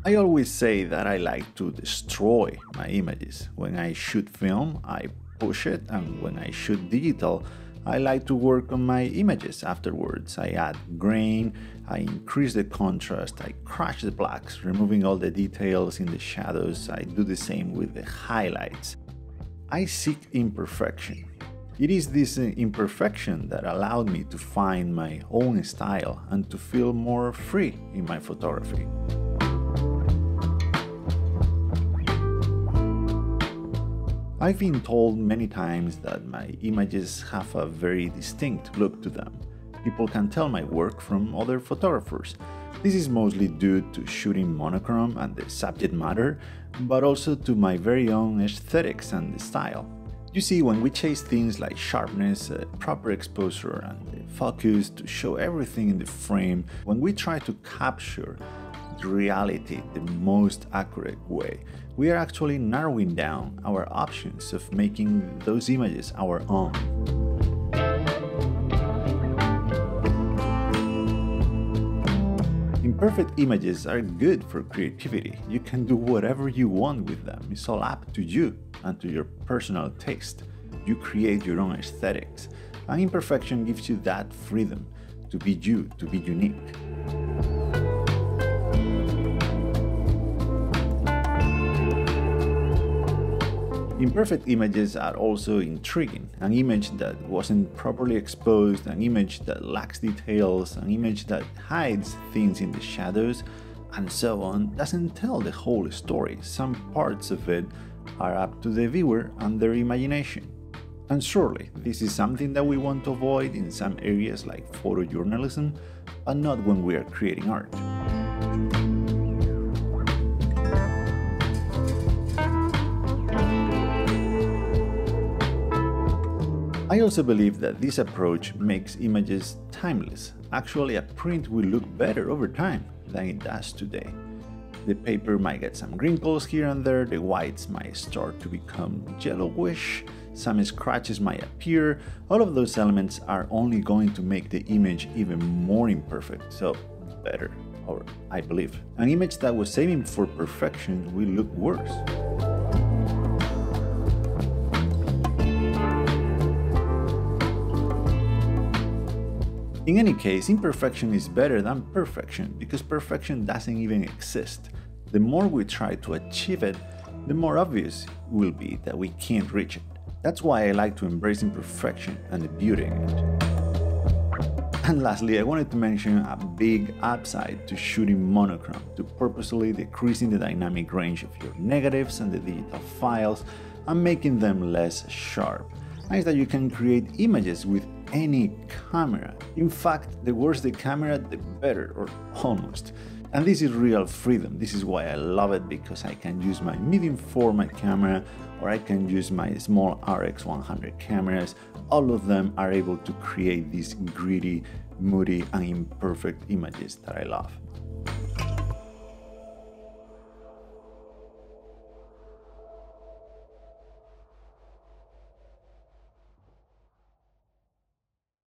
I always say that I like to destroy my images. When I shoot film, I push it, and when I shoot digital, I like to work on my images afterwards. I add grain, I increase the contrast, I crush the blacks, removing all the details in the shadows. I do the same with the highlights. I seek imperfection. It is this imperfection that allowed me to find my own style and to feel more free in my photography. I've been told many times that my images have a very distinct look to them. People can tell my work from other photographers. This is mostly due to shooting monochrome and the subject matter, but also to my very own aesthetics and the style. You see, when we chase things like sharpness, proper exposure, and focus to show everything in the frame, when we try to capture the reality the most accurate way, we are actually narrowing down our options of making those images our own. Imperfect images are good for creativity. You can do whatever you want with them. It's all up to you and to your personal taste. You create your own aesthetics, and imperfection gives you that freedom to be you, to be unique. Imperfect images are also intriguing. An image that wasn't properly exposed, an image that lacks details, an image that hides things in the shadows, and so on, doesn't tell the whole story. Some parts of it are up to the viewer and their imagination. And surely, this is something that we want to avoid in some areas like photojournalism, but not when we are creating art. I also believe that this approach makes images timeless. Actually, a print will look better over time than it does today. The paper might get some wrinkles here and there, the whites might start to become yellowish, some scratches might appear. All of those elements are only going to make the image even more imperfect, so better, or I believe. An image that was aiming for perfection will look worse. In any case, imperfection is better than perfection because perfection doesn't even exist. The more we try to achieve it, the more obvious it will be that we can't reach it. That's why I like to embrace imperfection and the beauty in it. And lastly, I wanted to mention a big upside to shooting monochrome, to purposely decreasing the dynamic range of your negatives and the digital files and making them less sharp. And is that you can create images with any camera. In fact, the worse the camera, the better, or almost. And this is real freedom. This is why I love it, because I can use my medium format camera or I can use my small RX100 cameras. All of them are able to create these gritty, moody, and imperfect images that I love.